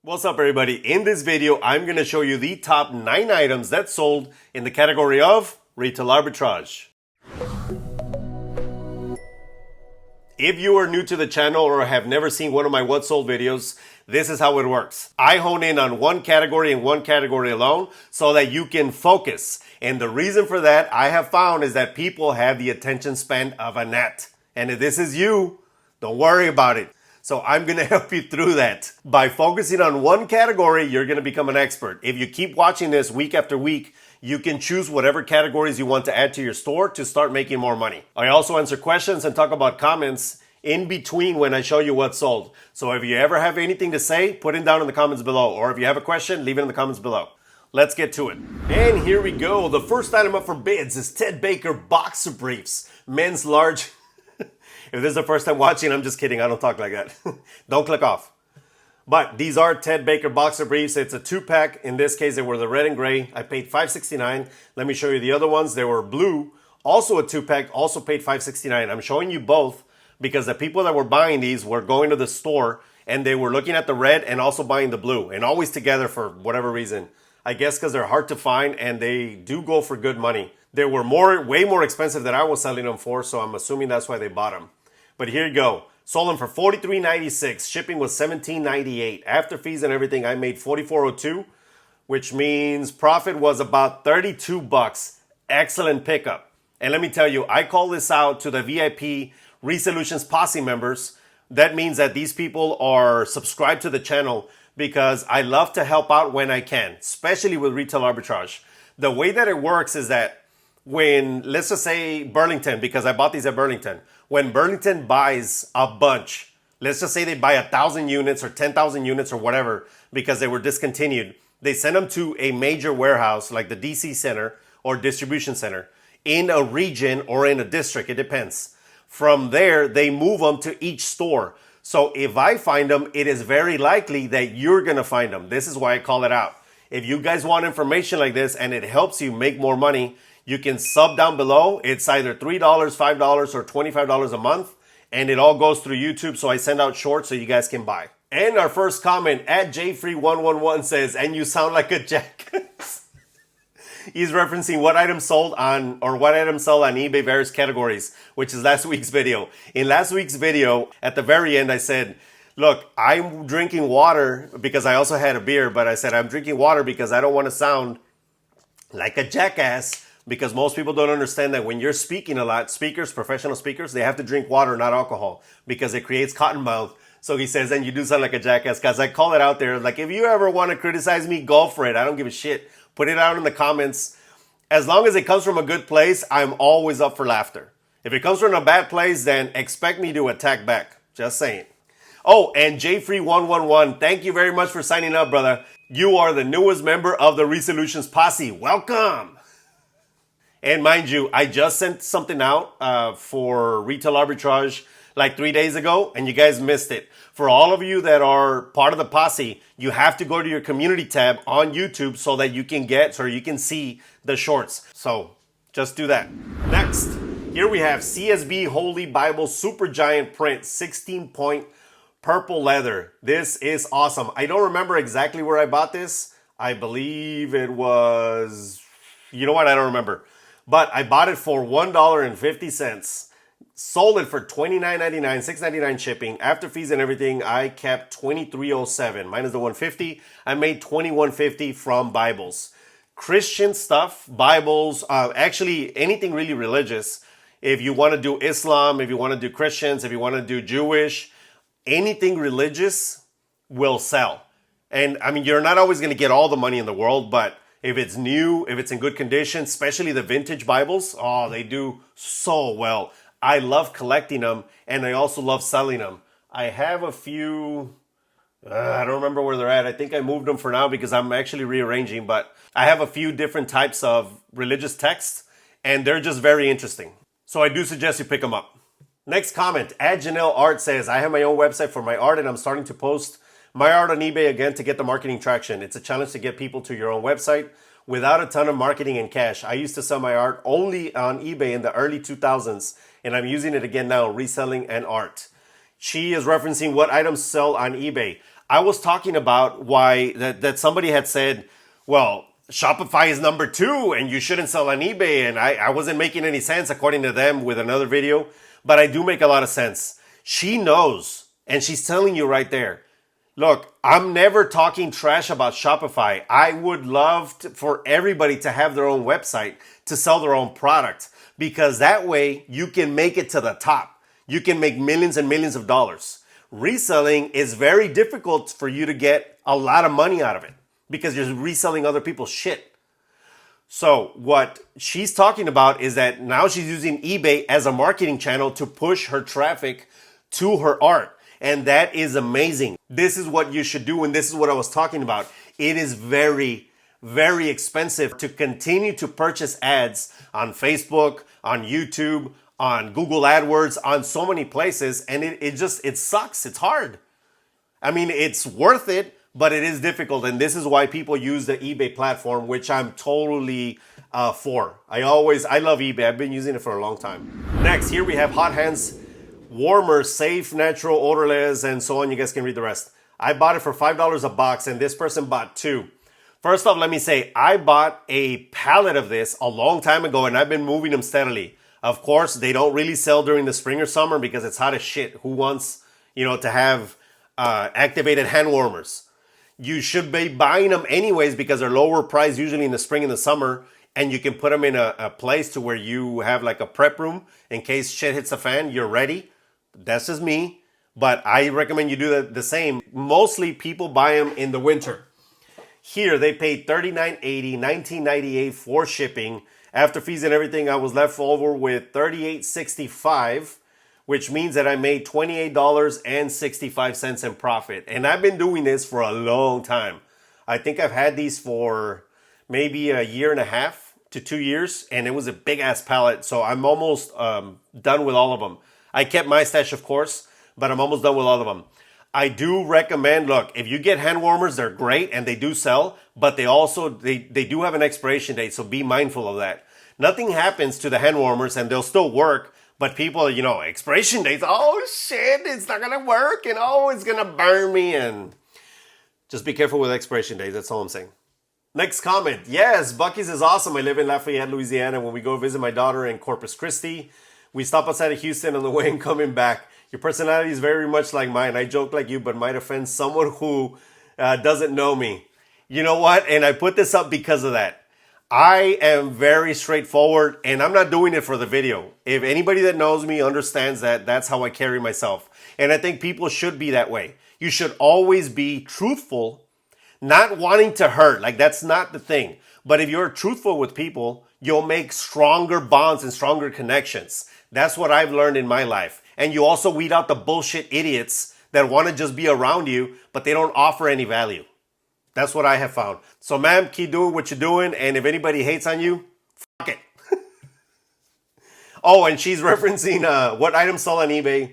What's up, everybody? In this video, I'm going to show you the top 9 items that sold in the category of Retail Arbitrage. If you are new to the channel or have never seen one of my What Sold videos, this is how it works. I hone in on one category and one category alone so that you can focus. And the reason for that I have found is that people have the attention span of a gnat. And if this is you, don't worry about it. So I'm going to help you through that. By focusing on one category, you're going to become an expert. If you keep watching this week after week, you can choose whatever categories you want to add to your store to start making more money. I also answer questions and talk about comments in between when I show you what's sold. So if you ever have anything to say, put it down in the comments below. Or if you have a question, leave it in the comments below. Let's get to it. And here we go. The first item up for bids is Ted Baker boxer briefs. Men's large. If this is the first time watching, I'm just kidding. I don't talk like that. Don't click off. But these are Ted Baker boxer briefs. It's a 2-pack. In this case, they were the red and gray. I paid $5.69. Let me show you the other ones. They were blue. Also a 2-pack. Also paid $5.69. I'm showing you both because the people that were buying these were going to the store and they were looking at the red and also buying the blue. And always together for whatever reason. I guess because they're hard to find and they do go for good money. They were way more expensive than I was selling them for, so I'm assuming that's why they bought them. But here you go. Sold them for $43.96. Shipping was $17.98. After fees and everything, I made $44.02, which means profit was about $32. Excellent pickup. And let me tell you, I call this out to the VIP Resolutions Posse members. That means that these people are subscribed to the channel because I love to help out when I can, especially with Retail Arbitrage. The way that it works is that when, let's just say Burlington, because I bought these at Burlington. When Burlington buys a bunch, let's just say they buy 1,000 units or 10,000 units or whatever because they were discontinued, they send them to a major warehouse like the DC center or distribution center in a region or in a district, it depends. From there, they move them to each store. So if I find them, it is very likely that you're going to find them. This is why I call it out. If you guys want information like this and it helps you make more money, you can sub down below. It's either $3, $5, or $25 a month. And it all goes through YouTube. So I send out shorts so you guys can buy. And our first comment at jfree111 says, and you sound like a jackass. He's referencing what items sold on, or what items sold on eBay various categories, which is last week's video. In last week's video, at the very end, I said, look, I'm drinking water because I also had a beer. But I said, I'm drinking water because I don't want to sound like a jackass. Because most people don't understand that when you're speaking a lot, speakers, professional speakers, they have to drink water, not alcohol, because it creates cotton mouth. So he says, and you do sound like a jackass, because I call it out there. Like, if you ever want to criticize me, go for it. I don't give a shit. Put it out in the comments. As long as it comes from a good place, I'm always up for laughter. If it comes from a bad place, then expect me to attack back. Just saying. Oh, and jfree111, thank you very much for signing up, brother. You are the newest member of the Resolutions Posse. Welcome. And mind you, I just sent something out for Retail Arbitrage like 3 days ago, and you guys missed it. For all of you that are part of the posse, you have to go to your community tab on YouTube so that you can see the shorts. So just do that. Next, here we have CSB Holy Bible Super Giant Print 16-point purple leather. This is awesome. I don't remember exactly where I bought this. I believe it was, you know what, I don't remember. But I bought it for $1.50. Sold it for $29.99, $6.99 shipping. After fees and everything, I kept $23.07. Minus the $1.50. I made $21.50 from Bibles. Christian stuff, Bibles, actually anything really religious. If you want to do Islam, if you want to do Christians, if you want to do Jewish, anything religious will sell. And I mean, you're not always going to get all the money in the world, but if it's new, if it's in good condition, especially the vintage Bibles, oh, they do so well. I love collecting them, and I also love selling them. I have a few, I don't remember where they're at. I think I moved them for now because I'm actually rearranging, but I have a few different types of religious texts, and they're just very interesting. So I do suggest you pick them up. Next comment, at Janelle Art says, I have my own website for my art, and I'm starting to post my art on eBay again to get the marketing traction. It's a challenge to get people to your own website without a ton of marketing and cash. I used to sell my art only on eBay in the early 2000s, and I'm using it again now, reselling and art. She is referencing what items sell on eBay. I was talking about why that somebody had said, well, Shopify is number 2 and you shouldn't sell on eBay. And I wasn't making any sense according to them with another video, but I do make a lot of sense. She knows, and she's telling you right there. Look, I'm never talking trash about Shopify. I would love for everybody to have their own website to sell their own product, because that way you can make it to the top. You can make millions and millions of dollars. Reselling is very difficult for you to get a lot of money out of it because you're reselling other people's shit. So what she's talking about is that now she's using eBay as a marketing channel to push her traffic to her art. And that is amazing. This is what you should do, and this is what I was talking about. It is very, very expensive to continue to purchase ads on Facebook, on YouTube, on Google AdWords, on so many places, and it sucks. It's hard. I mean, it's worth it, but it is difficult, and this is why people use the eBay platform, which I'm totally for. I love eBay. I've been using it for a long time. Next, here we have Hot Hands Warmer, safe, natural, odorless, and so on. You guys can read the rest. I bought it for $5 a box, and this person bought 2. First off, let me say, I bought a pallet of this a long time ago, and I've been moving them steadily. Of course, they don't really sell during the spring or summer because it's hot as shit. Who wants, to have activated hand warmers? You should be buying them anyways because they're lower priced usually in the spring and the summer, and you can put them in a place to where you have like a prep room in case shit hits the fan. You're ready. That's just me, but I recommend you do the same. Mostly people buy them in the winter. Here they paid $39.80, $19.98 for shipping. After fees and everything, I was left over with $38.65, which means that I made $28.65 in profit. And I've been doing this for a long time. I think I've had these for maybe a year and a half to 2 years, and it was a big ass pallet. So I'm almost done with all of them. I kept my stash, of course, but I'm almost done with all of them. I do recommend, look, if you get hand warmers, they're great and they do sell, but they do have an expiration date, so be mindful of that. Nothing happens to the hand warmers and they'll still work, but people, expiration dates, oh shit, it's not gonna work, and oh, it's gonna burn me, and just be careful with expiration dates, that's all I'm saying. Next comment, yes, Buc-ee's is awesome. I live in Lafayette, Louisiana. When we go visit my daughter in Corpus Christi, we stop outside of Houston on the way and coming back. Your personality is very much like mine. I joke like you, but might offend someone who doesn't know me. You know what? And I put this up because of that. I am very straightforward, and I'm not doing it for the video. If anybody that knows me understands that, that's how I carry myself. And I think people should be that way. You should always be truthful, not wanting to hurt. Like, that's not the thing. But if you're truthful with people, you'll make stronger bonds and stronger connections. That's what I've learned in my life. And you also weed out the bullshit idiots that want to just be around you, but they don't offer any value. That's what I have found. So, ma'am, keep doing what you're doing. And if anybody hates on you, fuck it. Oh, and she's referencing what items sell on eBay.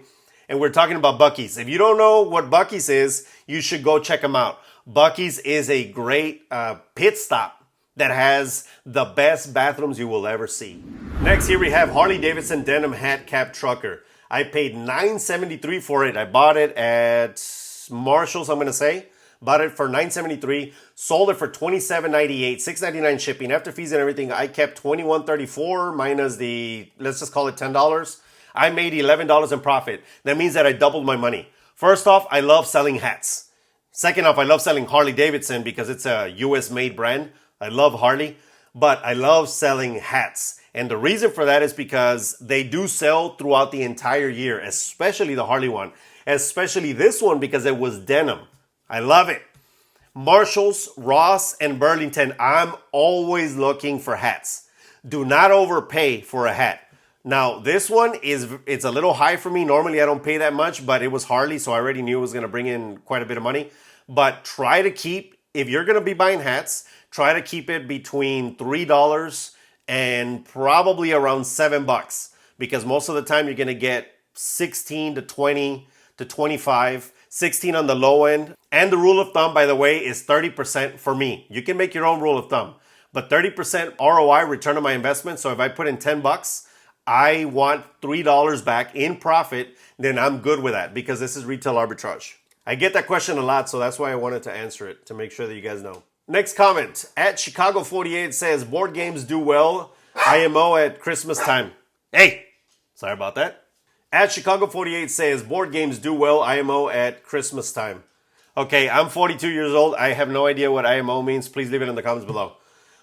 And we're talking about Buc-ee's. If you don't know what Buc-ee's is, you should go check them out. Buc-ee's is a great pit stop that has the best bathrooms you will ever see. Next, here we have Harley Davidson denim hat cap trucker. I paid $9.73 for it. I bought it at Marshall's, I'm gonna say. Bought it for $9.73. Sold it for $27.98, $6.99 shipping. After fees and everything, I kept $21.34 minus the, let's just call it $10. I made $11 in profit. That means that I doubled my money. First off, I love selling hats. Second off, I love selling Harley Davidson because it's a US made brand. I love Harley, but I love selling hats. And the reason for that is because they do sell throughout the entire year, especially the Harley one, especially this one because it was denim. I love it. Marshalls, Ross, and Burlington, I'm always looking for hats. Do not overpay for a hat. Now, this one it's a little high for me. Normally, I don't pay that much, but it was Harley, so I already knew it was going to bring in quite a bit of money. But try to keep, if you're going to be buying hats, try to keep it between $3 and probably around $7, because most of the time you're going to get 16 to 20 to 25, 16 on the low end. And the rule of thumb, by the way, is 30% for me. You can make your own rule of thumb, but 30% ROI, return on my investment. So if I put in $10, I want $3 back in profit, then I'm good with that because this is retail arbitrage. I get that question a lot, so that's why I wanted to answer it, to make sure that you guys know. Next comment, at Chicago48 says, board games do well, IMO at Christmas time. Hey, sorry about that. At Chicago48 says, board games do well, IMO at Christmas time. Okay, I'm 42 years old. I have no idea what IMO means. Please leave it in the comments below.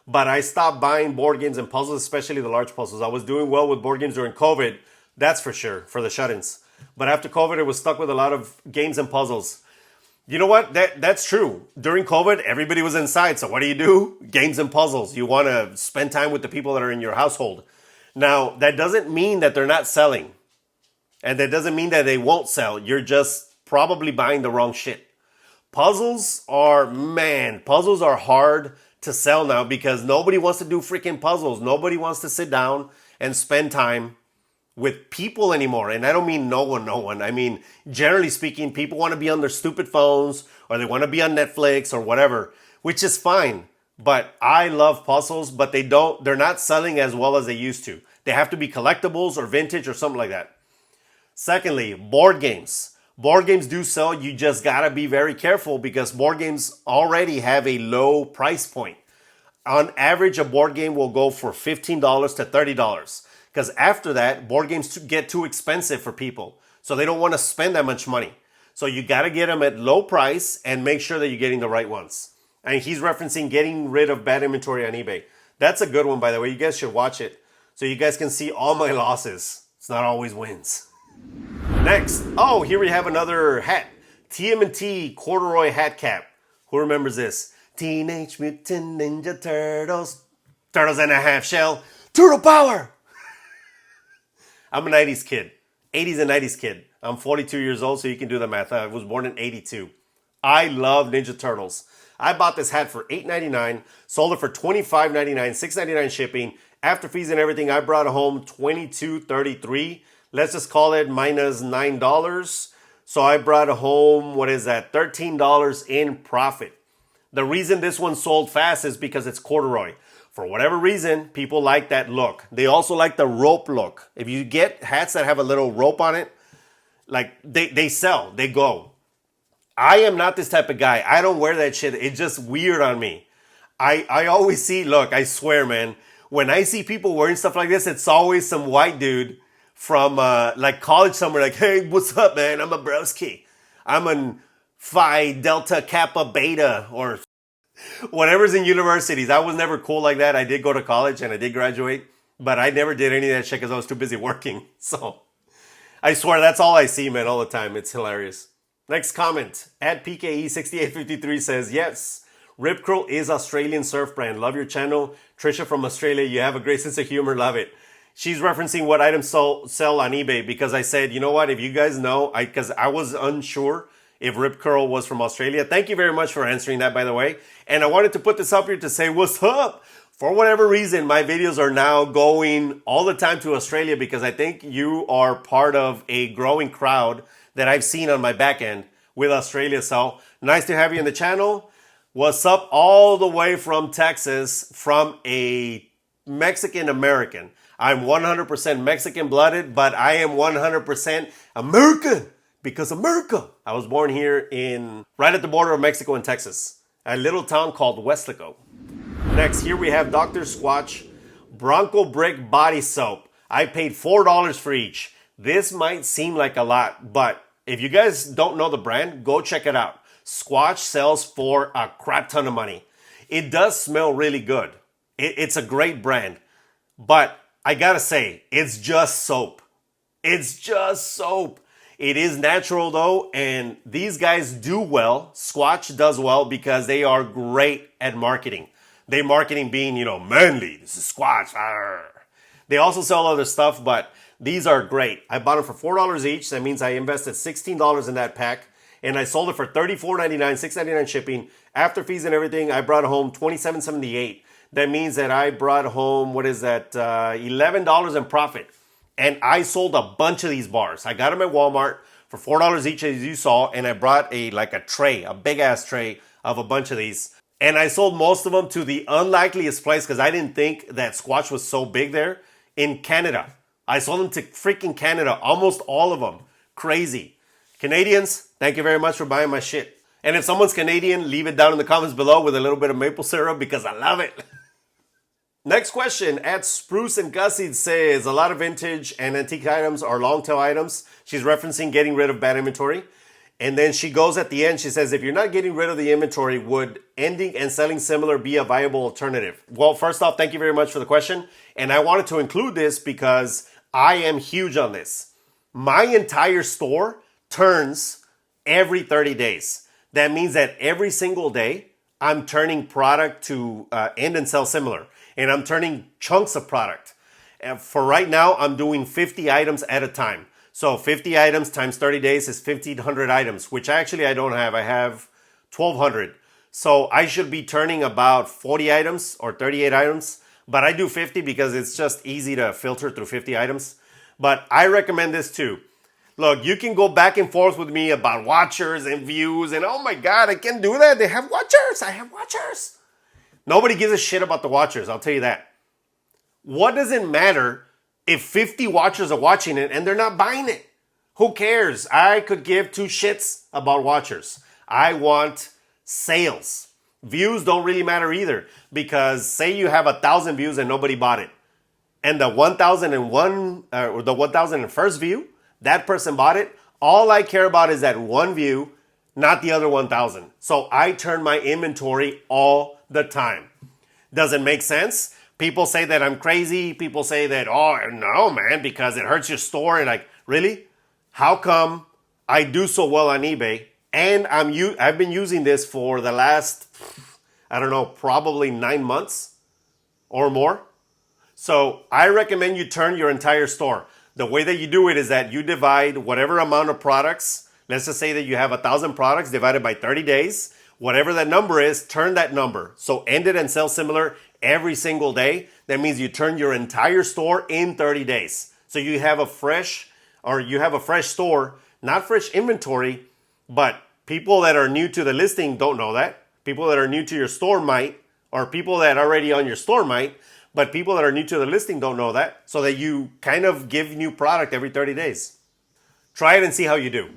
But I stopped buying board games and puzzles, especially the large puzzles. I was doing well with board games during COVID, that's for sure, for the shut-ins. But after COVID, I was stuck with a lot of games and puzzles. You know what? That's true. During COVID, everybody was inside. So what do? Games and puzzles. You want to spend time with the people that are in your household. Now, that doesn't mean that they're not selling. And that doesn't mean that they won't sell. You're just probably buying the wrong shit. Puzzles are hard to sell now because nobody wants to do freaking puzzles. Nobody wants to sit down and spend time with people anymore. And I don't mean no one. I mean, generally speaking, people want to be on their stupid phones or they want to be on Netflix or whatever, which is fine. But I love puzzles, but they're not selling as well as they used to. They have to be collectibles or vintage or something like that. Secondly, board games. Board games do sell. You just got to be very careful because board games already have a low price point. On average, a board game will go for $15 to $30. Because after that, board games get too expensive for people. So they don't want to spend that much money. So you got to get them at low price and make sure that you're getting the right ones. And he's referencing getting rid of bad inventory on eBay. That's a good one, by the way. You guys should watch it so you guys can see all my losses. It's not always wins. Next. Oh, here we have another hat. TMNT corduroy hat cap. Who remembers this? Teenage Mutant Ninja Turtles. Turtles and a half shell. Turtle power! I'm a 90s kid. 80s and 90s kid. I'm 42 years old, so you can do the math. I was born in 82. I love Ninja Turtles. I bought this hat for $8.99, sold it for $25.99, $6.99 shipping. After fees and everything, I brought home $22.33. Let's just call it minus $9. So I brought home, $13 in profit. The reason this one sold fast is because it's corduroy. For whatever reason, people like that look. They also like the rope look. If you get hats that have a little rope on it, like they sell, they go. I am not this type of guy. I don't wear that shit. It's just weird on me. I always see, look, I swear, man, when I see people wearing stuff like this, it's always some white dude from like college somewhere, like, hey, what's up, man? I'm a broski. I'm an Phi Delta Kappa Beta or whatever's in universities. I was never cool like that. I did go to college and I did graduate, but I never did any of that shit because I was too busy working. So I swear that's all I see, man, all the time. It's hilarious. Next comment, at PKE6853 says, yes, Rip Curl is Australian surf brand. Love your channel. Trisha from Australia, you have a great sense of humor. Love it. She's referencing what items sell on eBay because I said, you know what, if you guys know, because I was unsure if Rip Curl was from Australia. Thank you very much for answering that, by the way. And I wanted to put this up here to say, what's up? For whatever reason, my videos are now going all the time to Australia because I think you are part of a growing crowd that I've seen on my back end with Australia. So nice to have you in the channel. What's up all the way from Texas from a Mexican American. I'm 100% Mexican blooded, but I am 100% American. Because America. I was born here right at the border of Mexico and Texas, a little town called Westlaco. Next, here we have Dr. Squatch Bronco Brick Body Soap. I paid $4 for each. This might seem like a lot, but if you guys don't know the brand, go check it out. Squatch sells for a crap ton of money. It does smell really good. It's a great brand, but I gotta say, it's just soap. It's just soap. It is natural though, and these guys do well. Squatch does well because they are great at marketing. They marketing being, manly. This is Squatch. Arr. They also sell other stuff, but these are great. I bought them for $4 each. That means I invested $16 in that pack, and I sold it for $34.99, $6.99 shipping. After fees and everything, I brought home $27.78. That means that I brought home, $11 in profit. And I sold a bunch of these bars. I got them at Walmart for $4 each, as you saw. And I brought a tray, a big ass tray of a bunch of these. And I sold most of them to the unlikeliest place because I didn't think that Squatch was so big there, in Canada. I sold them to freaking Canada, almost all of them. Crazy. Canadians, Thank you very much for buying my shit. And if someone's Canadian, leave it down in the comments below with a little bit of maple syrup because I love it. Next question at Spruce and Gussie says, a lot of vintage and antique items are long tail items. She's referencing getting rid of bad inventory. And then she goes at the end, she says, if you're not getting rid of the inventory, would ending and selling similar be a viable alternative? Well, first off, thank you very much for the question. And I wanted to include this because I am huge on this. My entire store turns every 30 days. That means that every single day, I'm turning product to end and sell similar. And I'm turning chunks of product. And for right now, I'm doing 50 items at a time. So 50 items times 30 days is 1,500 items, which actually I don't have. I have 1,200. So I should be turning about 40 items or 38 items. But I do 50 because it's just easy to filter through 50 items. But I recommend this too. Look, you can go back and forth with me about watchers and views. And oh my God, I can't do that. They have watchers. I have watchers. Nobody gives a shit about the watchers. I'll tell you that. What does it matter if 50 watchers are watching it and they're not buying it? Who cares? I could give two shits about watchers. I want sales. Views don't really matter either because say you have 1,000 views and nobody bought it. And the 1,001 or the 1,001st view, that person bought it. All I care about is that one view, not the other 1,000. So I turn my inventory all the time. Does it make sense? People say that I'm crazy. People say that, oh, no, man, because it hurts your store. And like, really? How come I do so well on eBay and I've been using this for the last, I don't know, probably 9 months or more? So I recommend you turn your entire store. The way that you do it is that you divide whatever amount of products. Let's just say that you have 1,000 products divided by 30 days. Whatever that number is, turn that number. So end it and sell similar every single day. That means you turn your entire store in 30 days. So you have a fresh store, not fresh inventory, but people that are new to the listing don't know that. People that are new to your store might, or people that are already on your store might, but people that are new to the listing don't know that. So that you kind of give new product every 30 days. Try it and see how you do.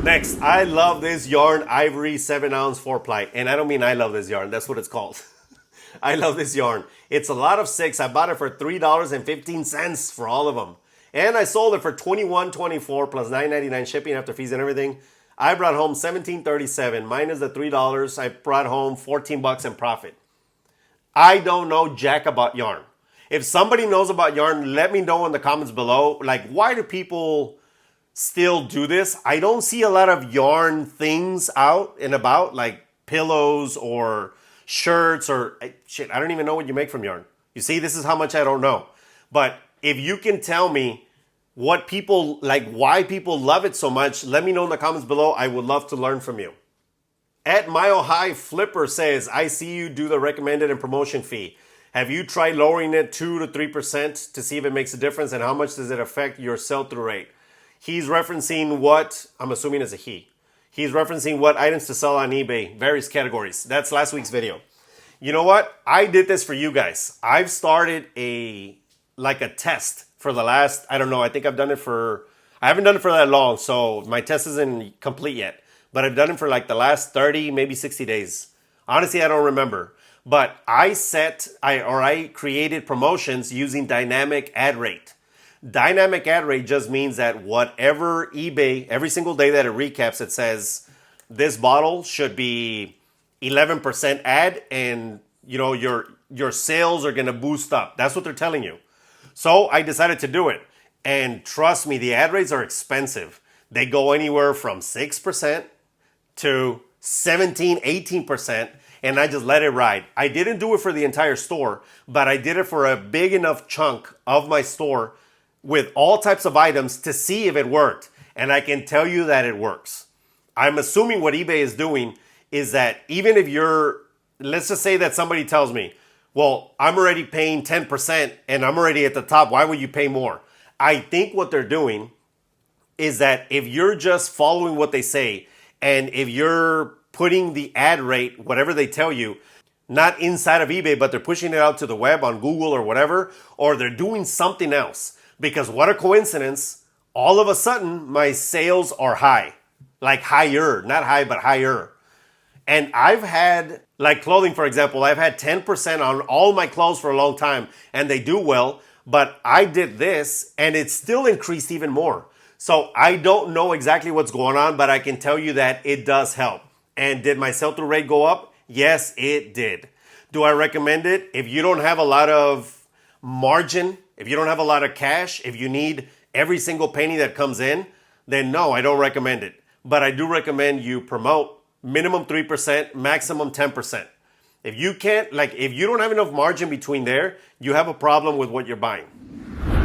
Next, I love this yarn, Ivory 7-ounce 4-ply. And I don't mean I love this yarn. That's what it's called. I love this yarn. It's a lot of 6. I bought it for $3.15 for all of them. And I sold it for $21.24 plus $9.99 shipping after fees and everything. I brought home $17.37 minus the $3. I brought home $14 in profit. I don't know jack about yarn. If somebody knows about yarn, let me know in the comments below. Like, why do people still do this? I don't see a lot of yarn things out and about, like pillows or shirts or shit. I don't even know what you make from yarn. You see, this is how much I don't know. But if you can tell me what people like, why people love it so much, let me know in the comments below. I would love to learn from you. At Mile High Flipper says, I see you do the recommended and promotion fee. Have you tried lowering it 2 to 3% to see if it makes a difference, and how much does it affect your sell-through rate? He's referencing what, I'm assuming it's a he. He's referencing what items to sell on eBay, various categories. That's last week's video. You know what? I did this for you guys. I've started a test for the last, I don't know, I think I haven't done it for that long, so my test isn't complete yet. But I've done it for like the last 30, maybe 60 days. Honestly, I don't remember. But I created promotions using dynamic ad rate. Dynamic ad rate just means that whatever eBay, every single day that it recaps, it says this bottle should be 11% ad and you know your sales are going to boost up. That's what they're telling you. So I decided to do it. And trust me, the ad rates are expensive. They go anywhere from 6% to 17, 18%, and I just let it ride. I didn't do it for the entire store, but I did it for a big enough chunk of my store with all types of items to see if it worked. And I can tell you that it works. I'm assuming what eBay is doing is that even if let's just say that somebody tells me, well, I'm already paying 10% and I'm already at the top, why would you pay more? I think what they're doing is that if you're just following what they say, and if you're putting the ad rate, whatever they tell you, not inside of eBay, but they're pushing it out to the web on Google or whatever, or they're doing something else. Because what a coincidence, all of a sudden, my sales are high. like higher, not high, but higher. And I've had, like clothing, for example, I've had 10% on all my clothes for a long time and they do well, but I did this and it still increased even more. So I don't know exactly what's going on, but I can tell you that it does help. And did my sell-through rate go up? Yes, it did. Do I recommend it? If you don't have a lot of margin, if you don't have a lot of cash, if you need every single penny that comes in, then no, I don't recommend it. But I do recommend you promote minimum 3%, maximum 10%. If you can't, if you don't have enough margin between there, you have a problem with what you're buying.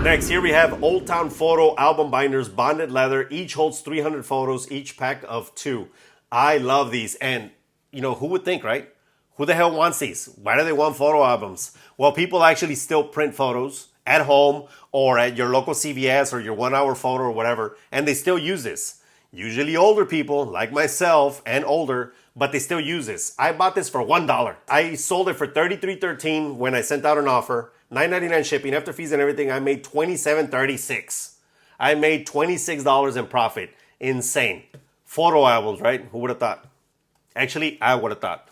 Next, here we have Old Town Photo album binders, bonded leather. Each holds 300 photos, each pack of 2. I love these. And, who would think, right? Who the hell wants these? Why do they want photo albums? Well, people actually still print photos at home or at your local CVS or your 1 hour photo or whatever, and they still use this. Usually older people like myself and older, but they still use this. I bought this for $1. I sold it for $33.13 when I sent out an offer. $9.99 shipping after fees and everything. I made $27.36. I made $26 in profit. Insane. Photo albums, right? Who would have thought? Actually, I would have thought.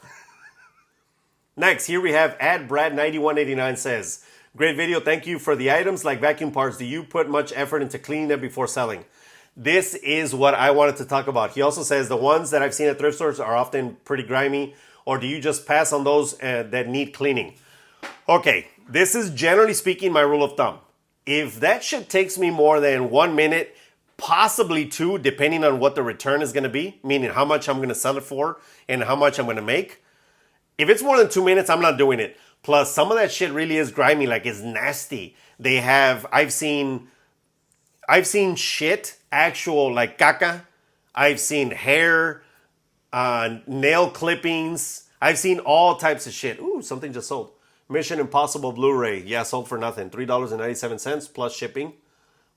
Next, here we have @Brad9189 says, great video. Thank you for the items like vacuum parts. Do you put much effort into cleaning them before selling? This is what I wanted to talk about. He also says the ones that I've seen at thrift stores are often pretty grimy, or do you just pass on those that need cleaning? Okay, this is generally speaking my rule of thumb. If that shit takes me more than 1 minute, possibly 2, depending on what the return is going to be, meaning how much I'm going to sell it for and how much I'm going to make. If it's more than 2 minutes, I'm not doing it. Plus, some of that shit really is grimy, it's nasty. I've seen shit, actual caca. I've seen hair, nail clippings. I've seen all types of shit. Ooh, something just sold. Mission Impossible Blu-ray. Yeah, sold for nothing. $3.97 plus shipping.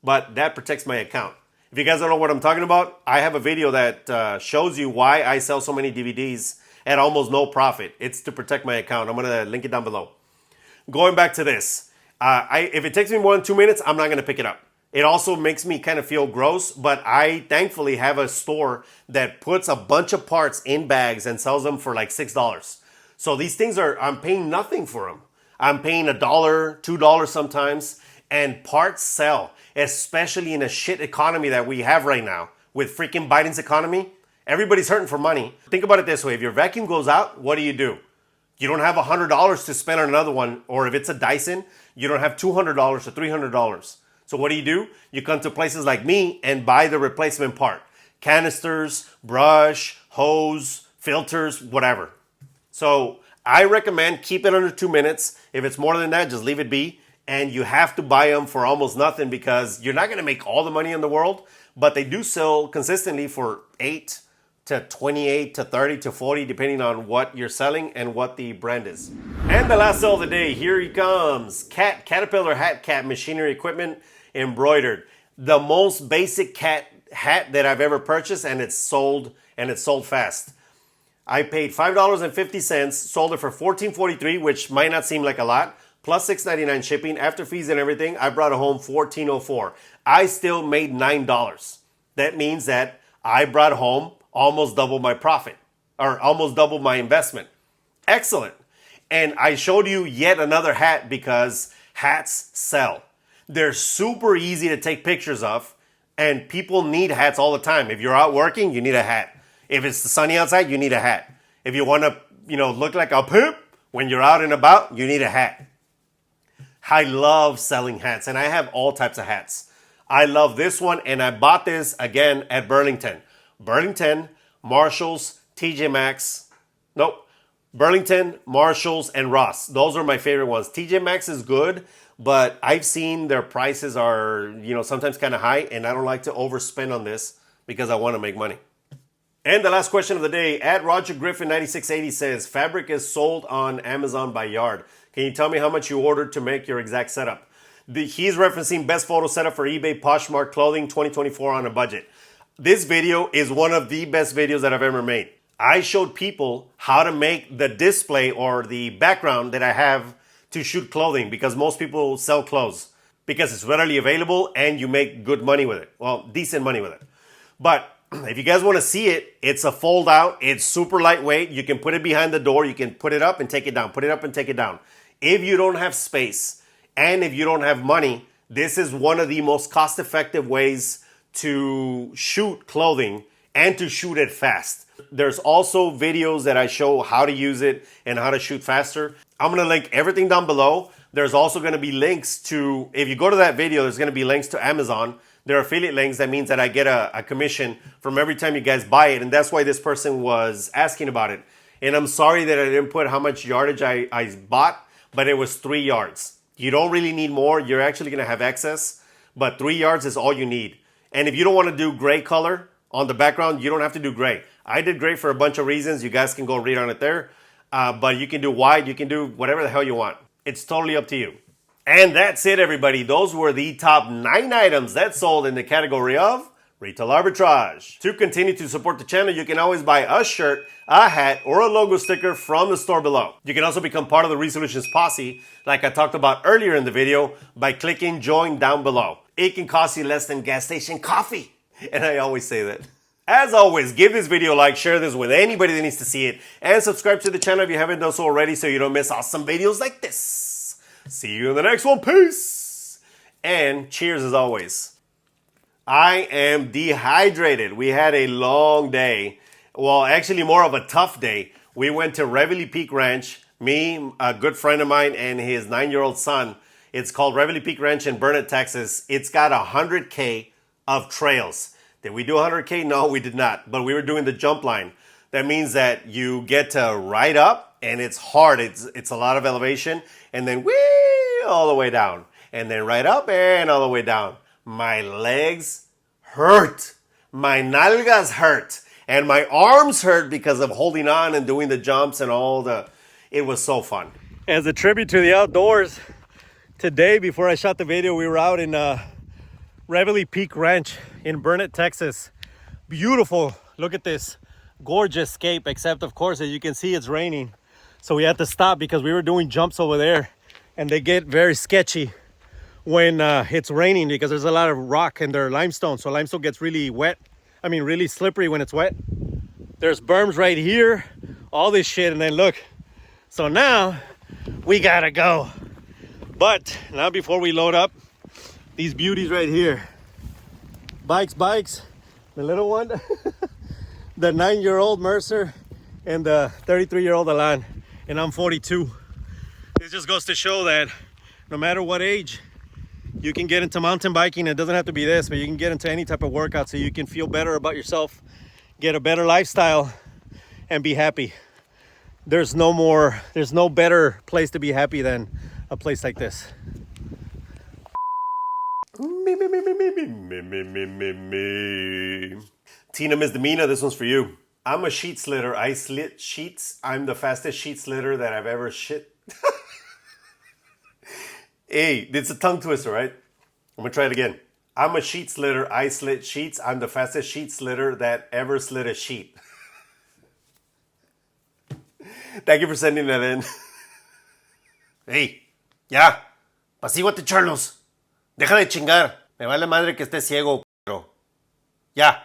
But that protects my account. If you guys don't know what I'm talking about, I have a video that shows you why I sell so many DVDs at almost no profit. It's to protect my account. I'm going to link it down below. Going back to this. If it takes me more than 2 minutes, I'm not going to pick it up. It also makes me kind of feel gross, but I thankfully have a store that puts a bunch of parts in bags and sells them for $6. So these things I'm paying nothing for them. I'm paying $1, $2 sometimes, and parts sell, especially in a shit economy that we have right now with freaking Biden's economy. Everybody's hurting for money. Think about it this way. If your vacuum goes out, what do? You don't have $100 to spend on another one, or if it's a Dyson, you don't have $200 or $300. So what do? You come to places like me and buy the replacement part. Canisters, brush, hose, filters, whatever. So I recommend keep it under 2 minutes. If it's more than that, just leave it be. And you have to buy them for almost nothing because you're not going to make all the money in the world, but they do sell consistently for 8 to 28 to 30 to 40, depending on what you're selling and what the brand is. And the last sale of the day, here he comes. Caterpillar hat cap machinery equipment embroidered. The most basic cat hat that I've ever purchased, and it's sold fast. I paid $5.50, sold it for $14.43, which might not seem like a lot, plus $6.99 shipping. After fees and everything, I brought it home $14.04. I still made $9. That means that I brought home almost double my profit, or almost double my investment. Excellent. And I showed you yet another hat because hats sell. They're super easy to take pictures of, and people need hats all the time. If you're out working, you need a hat. If it's sunny outside, you need a hat. If you want to, look like a pimp when you're out and about, you need a hat. I love selling hats, and I have all types of hats. I love this one, and I bought this again at Burlington. Burlington, Marshalls, TJ Maxx. Nope. Burlington, Marshalls, and Ross. Those are my favorite ones. TJ Maxx is good, but I've seen their prices are, sometimes kind of high, and I don't like to overspend on this because I want to make money. And the last question of the day, @RogerGriffin9680 says, fabric is sold on Amazon by yard. Can you tell me how much you ordered to make your exact setup? He's referencing best photo setup for eBay Poshmark clothing 2024 on a budget. This video is one of the best videos that I've ever made. I showed people how to make the display or the background that I have to shoot clothing because most people sell clothes because it's readily available and you make good money with it. Well, decent money with it. But If you guys want to see it, it's a fold out. It's super lightweight. You can put it behind the door. You can put it up and take it down. Put it up and take it down. If you don't have space and if you don't have money, this is one of the most cost-effective ways to shoot clothing and to shoot it fast. There's also videos that I show how to use it and how to shoot faster. I'm going to link everything down below. There's also going to be links to, if you go to that video, there's going to be links to Amazon. There are affiliate links. That means that I get a commission from every time you guys buy it. And that's why this person was asking about it. And I'm sorry that I didn't put how much yardage I bought, but it was 3 yards. You don't really need more. You're actually going to have excess, but 3 yards is all you need. And if you don't want to do gray color on the background, you don't have to do gray. I did gray for a bunch of reasons. You guys can go read on it there. But you can do white. You can do whatever the hell you want. It's totally up to you. And that's it, everybody. Those were the top 9 items that sold in the category of Retail Arbitrage. To continue to support the channel, you can always buy a shirt, a hat, or a logo sticker from the store below. You can also become part of the Resolutions Posse, like I talked about earlier in the video, by clicking join down below. It can cost you less than gas station coffee. And I always say that. As always, give this video a like, share this with anybody that needs to see it, and subscribe to the channel if you haven't done so already so you don't miss awesome videos like this. See you in the next one. Peace. And cheers as always. I am dehydrated. We had a long day. Well, actually more of a tough day. We went to Reveille Peak Ranch. Me, a good friend of mine, and his 9-year-old son. It's called Reveille Peak Ranch in Burlington, Texas. It's got 100K of trails. Did we do 100K? No, we did not. But we were doing the jump line. That means that you get to ride up, and it's hard. It's a lot of elevation. And then whee, all the way down. And then right up and all the way down. My legs hurt. My nalgas hurt. And my arms hurt because of holding on and doing the jumps and all the... It was so fun. As a tribute to the outdoors, today before I shot the video, we were out in Reveille Peak Ranch in Burnet, Texas. Beautiful. Look at this gorgeous scape, except of course, as you can see, it's raining. So we had to stop because we were doing jumps over there, and they get very sketchy when it's raining because there's a lot of rock and they're limestone. So limestone gets really wet. I mean, really slippery when it's wet. There's berms right here, all this shit. And then look, so now we gotta go. But now before we load up, these beauties right here. Bikes, the little one, the 9-year-old Mercer, and the 33-year-old Alan. And I'm 42. This just goes to show that no matter what age, you can get into mountain biking. It doesn't have to be this, but you can get into any type of workout so you can feel better about yourself, get a better lifestyle, and be happy. There's no better place to be happy than a place like this. Tina Misdemeanor, this one's for you. I'm a sheet slitter. I slit sheets. I'm the fastest sheet slitter that I've ever shit. Hey, it's a tongue twister, right? I'm gonna try it again. I'm a sheet slitter. I slit sheets. I'm the fastest sheet slitter that ever slit a sheet. Thank you for sending that in. Hey, ya. Pasíguate, Charlos. Deja de chingar. Me vale madre que estés ciego, pero... Ya.